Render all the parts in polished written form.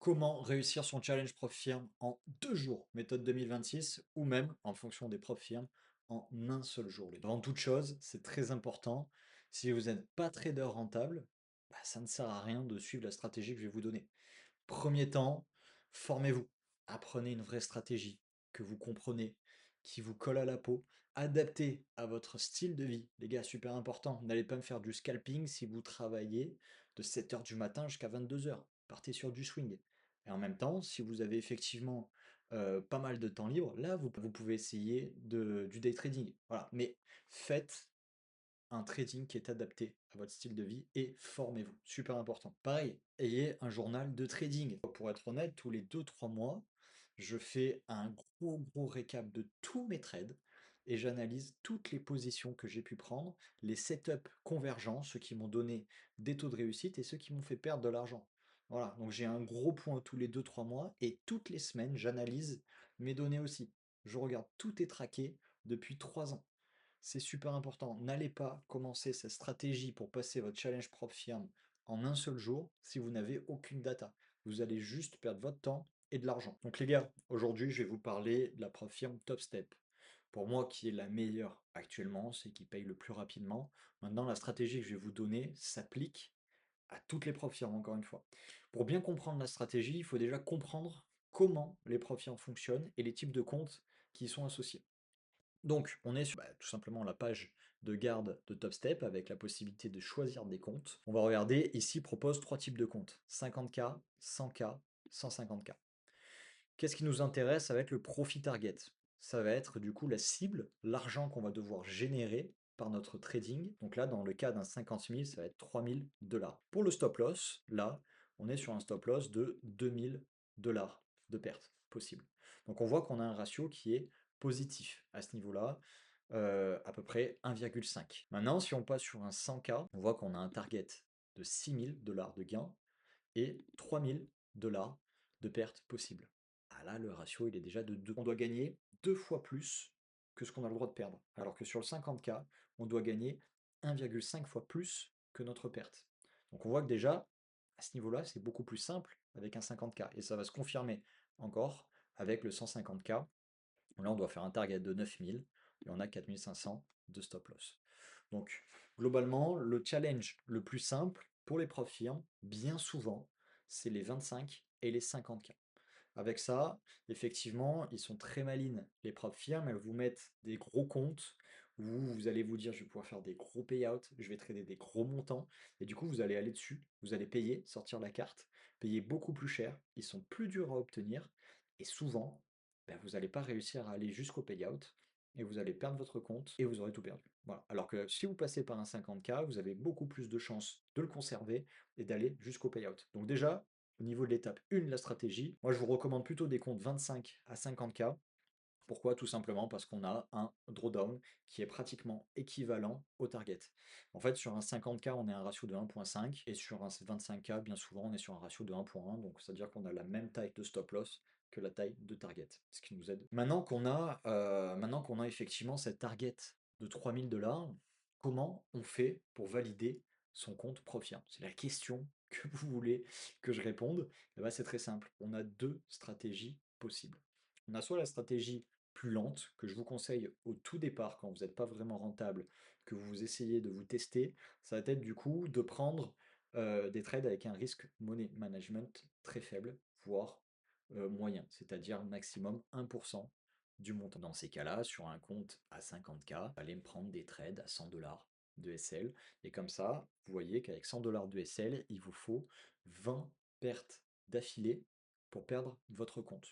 Comment réussir son challenge prof firme en 2 jours, méthode 2026, ou même, en fonction des profs firmes, en un seul jour. Avant toute chose, c'est très important, si vous n'êtes pas trader rentable, bah, ça ne sert à rien de suivre la stratégie que je vais vous donner. Premier temps, formez-vous. Apprenez une vraie stratégie que vous comprenez, qui vous colle à la peau, adaptée à votre style de vie. Les gars, super important, n'allez pas me faire du scalping si vous travaillez de 7 heures du matin jusqu'à 22 heures. Partez sur du swing. Et en même temps, si vous avez effectivement pas mal de temps libre, là, vous pouvez essayer du day trading. Voilà. Mais faites un trading qui est adapté à votre style de vie et formez-vous. Super important. Pareil, ayez un journal de trading. Pour être honnête, tous les 2 3 mois, je fais un gros récap de tous mes trades et j'analyse toutes les positions que j'ai pu prendre, les setups convergents, ceux qui m'ont donné des taux de réussite et ceux qui m'ont fait perdre de l'argent. Voilà, donc j'ai un gros point tous les 2 3 mois et toutes les semaines, j'analyse mes données aussi. Je regarde, tout est traqué depuis 3 ans. C'est super important. N'allez pas commencer cette stratégie pour passer votre challenge propre firme en un seul jour si vous n'avez aucune data. Vous allez juste perdre votre temps et de l'argent. Donc les gars, aujourd'hui je vais vous parler de la prop firme Top Step. Pour moi, qui est la meilleure actuellement, c'est qui paye le plus rapidement. Maintenant, la stratégie que je vais vous donner s'applique à toutes les prop firmes, encore une fois. Pour bien comprendre la stratégie, il faut déjà comprendre comment les prop firmes fonctionnent et les types de comptes qui y sont associés. Donc, on est sur tout simplement la page de garde de TopStep avec la possibilité de choisir des comptes. On va regarder, ici propose 3 types de comptes, 50K, 100K, 150K. Qu'est-ce qui nous intéresse? Ça va être le profit target. Ça va être du coup la cible, l'argent qu'on va devoir générer par notre trading. Donc là, dans le cas d'un 50 000, ça va être 3 000 $. Pour le stop loss, là, on est sur un stop loss de 2 000 $ de perte possible. Donc on voit qu'on a un ratio qui est positif à ce niveau-là, à peu près 1,5. Maintenant, si on passe sur un 100K, on voit qu'on a un target de 6 000 $ de gain et 3 000 $ de perte possible. Ah là, le ratio, il est déjà de 2. On doit gagner 2 fois plus que ce qu'on a le droit de perdre. Alors que sur le 50K, on doit gagner 1,5 fois plus que notre perte. Donc on voit que déjà, à ce niveau-là, c'est beaucoup plus simple avec un 50K. Et ça va se confirmer encore avec le 150K. Là, on doit faire un target de 9000 et on a 4500 de stop loss. Donc, globalement, le challenge le plus simple pour les profs firmes, bien souvent, c'est les 25 et les 50K. Avec ça, effectivement, ils sont très malines. Les profs firmes, elles vous mettent des gros comptes où vous allez vous dire, je vais pouvoir faire des gros payouts, je vais trader des gros montants. Et du coup, vous allez aller dessus, vous allez payer, sortir la carte, payer beaucoup plus cher. Ils sont plus durs à obtenir. Et souvent, ben, vous n'allez pas réussir à aller jusqu'au payout et vous allez perdre votre compte et vous aurez tout perdu. Voilà. Alors que si vous passez par un 50K, vous avez beaucoup plus de chances de le conserver et d'aller jusqu'au payout. Donc déjà, au niveau de l'étape 1, la stratégie, moi je vous recommande plutôt des comptes 25 à 50K. Pourquoi? Tout simplement parce qu'on a un drawdown qui est pratiquement équivalent au target. En fait, sur un 50K, on est à un ratio de 1,5 et sur un 25K, bien souvent, on est sur un ratio de 1,1. Donc, c'est-à-dire qu'on a la même taille de stop loss que la taille de target, ce qui nous aide. Maintenant qu'on a effectivement cette target de 3 000 $, comment on fait pour valider son compte Profia? C'est la question que vous voulez que je réponde. Eh ben, c'est très simple. On a deux stratégies possibles. On a soit la stratégie plus lente, que je vous conseille au tout départ, quand vous n'êtes pas vraiment rentable, que vous essayez de vous tester, ça va être du coup de prendre des trades avec un risque money management très faible, voire moyen, c'est-à-dire maximum 1% du montant. Dans ces cas-là, sur un compte à 50K, allez me prendre des trades à 100 $ de SL, et comme ça, vous voyez qu'avec 100 $ de SL, il vous faut 20 pertes d'affilée pour perdre votre compte.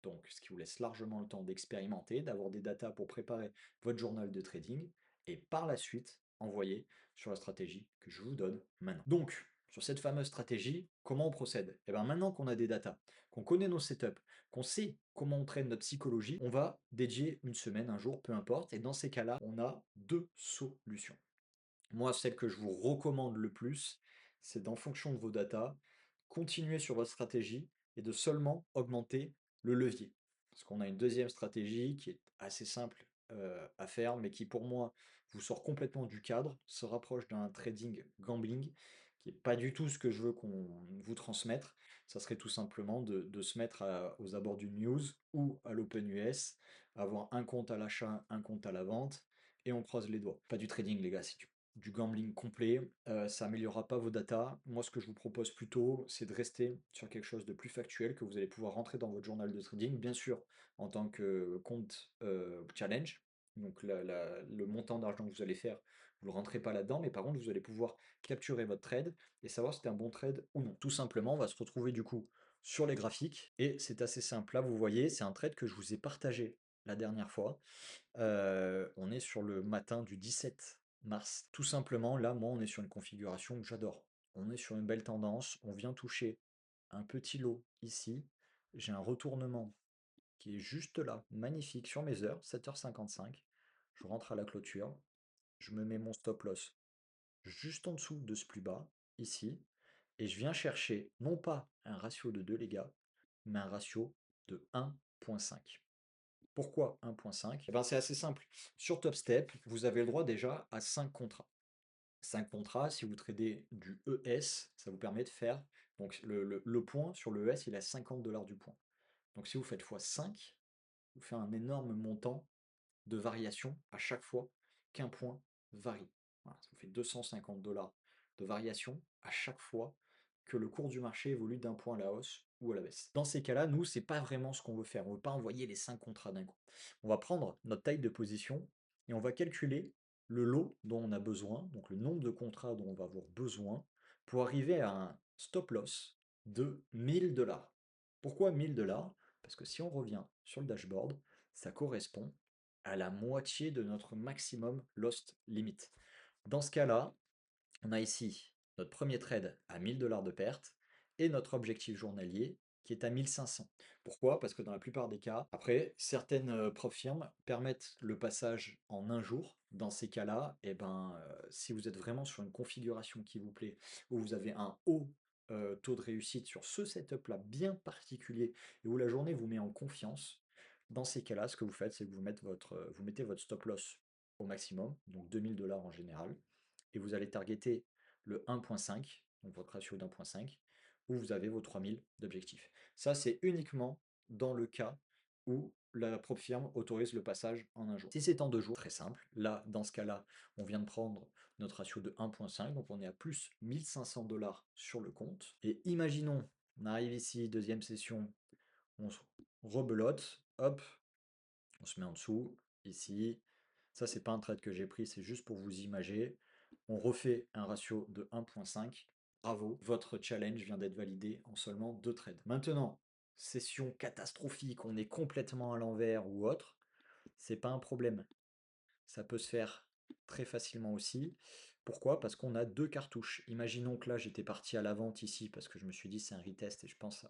Donc, ce qui vous laisse largement le temps d'expérimenter, d'avoir des datas pour préparer votre journal de trading et par la suite envoyer sur la stratégie que je vous donne maintenant. Donc, sur cette fameuse stratégie, comment on procède? Et bien maintenant qu'on a des datas, qu'on connaît nos setups, qu'on sait comment on traîne notre psychologie, on va dédier une semaine, un jour, peu importe, et dans ces cas-là, on a deux solutions. Moi, celle que je vous recommande le plus, c'est d'en fonction de vos datas, continuer sur votre stratégie et de seulement augmenter le levier. Parce qu'on a une deuxième stratégie qui est assez simple à faire, mais qui pour moi vous sort complètement du cadre, se rapproche d'un trading gambling, qui est pas du tout ce que je veux qu'on vous transmettre. Ça serait tout simplement de se mettre aux abords d'une news ou à l'Open US, avoir un compte à l'achat, un compte à la vente, et on croise les doigts. Pas du trading, les gars, c'est du gambling complet. Ça améliorera pas vos datas. Moi, ce que je vous propose plutôt, c'est de rester sur quelque chose de plus factuel que vous allez pouvoir rentrer dans votre journal de trading, bien sûr, en tant que compte challenge. Donc le montant d'argent que vous allez faire, vous ne le rentrez pas là-dedans, mais par contre, vous allez pouvoir capturer votre trade et savoir si c'est un bon trade ou non. Tout simplement, on va se retrouver du coup sur les graphiques et c'est assez simple. Là, vous voyez, c'est un trade que je vous ai partagé la dernière fois. On est sur le matin du 17 mars. Tout simplement, là, moi, on est sur une configuration que j'adore. On est sur une belle tendance. On vient toucher un petit lot ici. J'ai un retournement qui est juste là, magnifique, sur mes heures, 7h55. Je rentre à la clôture. Je me mets mon stop loss juste en dessous de ce plus bas, ici. Et je viens chercher, non pas un ratio de 2, les gars, mais un ratio de 1,5. Pourquoi 1,5? Eh ben, c'est assez simple. Sur Topstep, vous avez le droit déjà à 5 contrats. 5 contrats, si vous tradez du ES, ça vous permet de faire. Donc le point sur le ES, il est à 50 $ du point. Donc si vous faites x5, vous faites un énorme montant de variation à chaque fois qu'un point varie. Voilà, ça vous fait 250 $ de variation à chaque fois que le cours du marché évolue d'un point à la hausse ou à la baisse. Dans ces cas-là, nous, c'est pas vraiment ce qu'on veut faire. On ne veut pas envoyer les 5 contrats d'un coup. On va prendre notre taille de position et on va calculer le lot dont on a besoin, donc le nombre de contrats dont on va avoir besoin, pour arriver à un stop loss de 1000 $. Pourquoi 1000 $? Parce que si on revient sur le dashboard, ça correspond à la moitié de notre maximum lost limit. Dans ce cas-là, on a ici notre premier trade à 1000 $ de perte et notre objectif journalier qui est à 1500. Pourquoi? Parce que dans la plupart des cas, après, certaines prof firmes permettent le passage en un jour. Dans ces cas-là, eh ben, si vous êtes vraiment sur une configuration qui vous plaît, où vous avez un haut taux de réussite sur ce setup-là bien particulier, et où la journée vous met en confiance, dans ces cas-là, ce que vous faites, c'est que vous mettez votre stop loss au maximum, donc 2000 $ en général, et vous allez targeter le 1,5, donc votre ratio d'1,5, où vous avez vos 3000 d'objectifs. Ça, c'est uniquement dans le cas où la propre firme autorise le passage en un jour. Si c'est en 2 jours, très simple. Là, dans ce cas-là, on vient de prendre notre ratio de 1,5, donc on est à plus 1500 $ sur le compte. Et imaginons, on arrive ici, deuxième session, on se rebelote, hop, on se met en dessous, ici. Ça, c'est pas un trade que j'ai pris, c'est juste pour vous imager. On refait un ratio de 1,5. Bravo, votre challenge vient d'être validé en seulement 2 trades. Maintenant, session catastrophique, on est complètement à l'envers ou autre, c'est pas un problème. Ça peut se faire très facilement aussi. Pourquoi? Parce qu'on a 2 cartouches. Imaginons que là, j'étais parti à la vente ici parce que je me suis dit c'est un retest et je pense que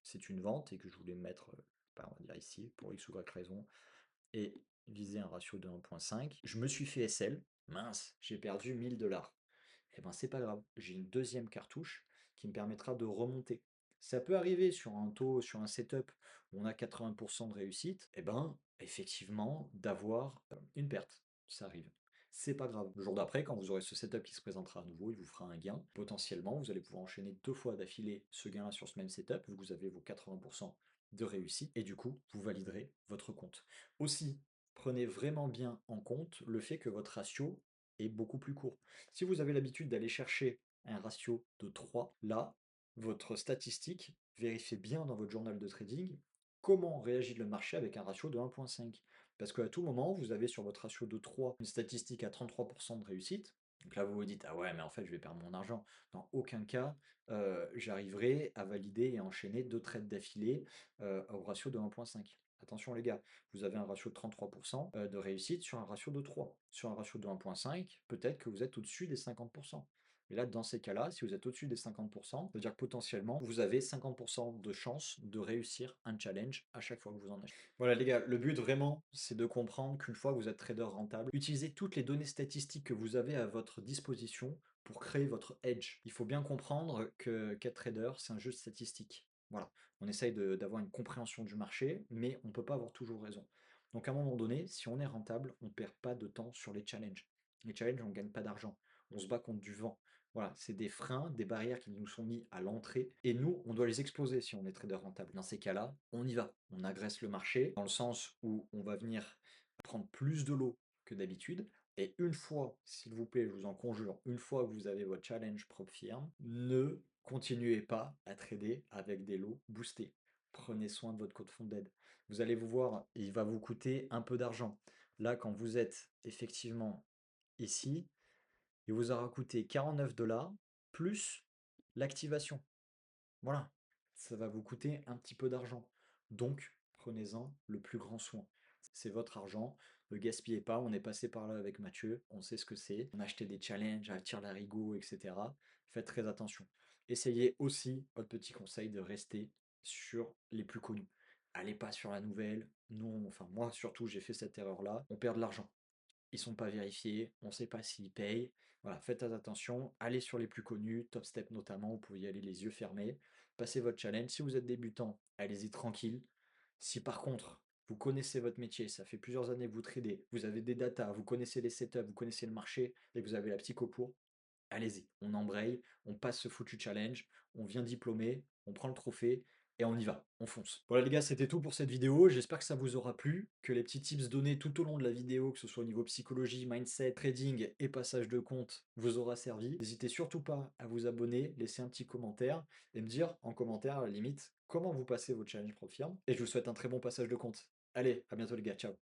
c'est une vente et que je voulais me mettre, on va dire ici, pour X ou Y raison, et viser un ratio de 1,5. Je me suis fait SL, mince, j'ai perdu 1000 $. Et ben c'est pas grave, j'ai une deuxième cartouche qui me permettra de remonter. Ça peut arriver sur un taux, sur un setup où on a 80% de réussite, et ben effectivement d'avoir une perte. Ça arrive. C'est pas grave. Le jour d'après, quand vous aurez ce setup qui se présentera à nouveau, il vous fera un gain. Potentiellement, vous allez pouvoir enchaîner 2 fois d'affilée ce gain-là sur ce même setup, vu que vous avez vos 80% de réussite, et du coup, vous validerez votre compte. Aussi, prenez vraiment bien en compte le fait que votre ratio est beaucoup plus court. Si vous avez l'habitude d'aller chercher un ratio de 3, là, votre statistique, vérifiez bien dans votre journal de trading comment réagit le marché avec un ratio de 1,5. Parce qu'à tout moment, vous avez sur votre ratio de 3 une statistique à 33% de réussite. Donc là, vous vous dites, ah ouais, mais en fait, je vais perdre mon argent. Dans aucun cas, j'arriverai à valider et enchaîner 2 trades d'affilée au ratio de 1,5. Attention les gars, vous avez un ratio de 33% de réussite sur un ratio de 3. Sur un ratio de 1,5, peut-être que vous êtes au-dessus des 50%. Et là, dans ces cas-là, si vous êtes au-dessus des 50%, ça veut dire que potentiellement, vous avez 50% de chance de réussir un challenge à chaque fois que vous en achetez. Voilà les gars, le but vraiment, c'est de comprendre qu'une fois que vous êtes trader rentable, utilisez toutes les données statistiques que vous avez à votre disposition pour créer votre edge. Il faut bien comprendre qu'être trader, c'est un jeu de statistiques. Voilà, on essaye d'avoir une compréhension du marché, mais on ne peut pas avoir toujours raison. Donc à un moment donné, si on est rentable, on ne perd pas de temps sur les challenges. Les challenges, on ne gagne pas d'argent. On se bat contre du vent. Voilà, c'est des freins, des barrières qui nous sont mis à l'entrée et nous, on doit les exploser si on est trader rentable. Dans ces cas-là, on y va. On agresse le marché dans le sens où on va venir prendre plus de lots que d'habitude. Et une fois, s'il vous plaît, je vous en conjure, une fois que vous avez votre challenge propre firme, ne continuez pas à trader avec des lots boostés. Prenez soin de votre code fonds d'aide. Vous allez vous voir, il va vous coûter un peu d'argent. Là, quand vous êtes effectivement ici, il vous aura coûté 49 $ plus l'activation. Voilà, ça va vous coûter un petit peu d'argent. Donc, prenez-en le plus grand soin. C'est votre argent, ne le gaspillez pas. On est passé par là avec Mathieu, on sait ce que c'est. On a acheté des challenges, à tir larigot, etc. Faites très attention. Essayez aussi, votre petit conseil, de rester sur les plus connus. Allez pas sur la nouvelle. Non, enfin moi surtout, j'ai fait cette erreur-là. On perd de l'argent. Ils sont pas vérifiés, on ne sait pas s'ils payent. Voilà, faites attention, allez sur les plus connus, Top Step notamment, vous pouvez y aller les yeux fermés, passez votre challenge. Si vous êtes débutant, allez-y tranquille. Si par contre, vous connaissez votre métier, ça fait plusieurs années que vous tradez, vous avez des datas, vous connaissez les setups, vous connaissez le marché et que vous avez la psycho pour, allez-y, on embraye, on passe ce foutu challenge, on vient diplômé, on prend le trophée et on y va, on fonce. Voilà les gars, c'était tout pour cette vidéo. J'espère que ça vous aura plu, que les petits tips donnés tout au long de la vidéo, que ce soit au niveau psychologie, mindset, trading et passage de compte, vous aura servi. N'hésitez surtout pas à vous abonner, laisser un petit commentaire et me dire en commentaire à la limite comment vous passez vos challenges pro firme. Et je vous souhaite un très bon passage de compte. Allez, à bientôt les gars, ciao.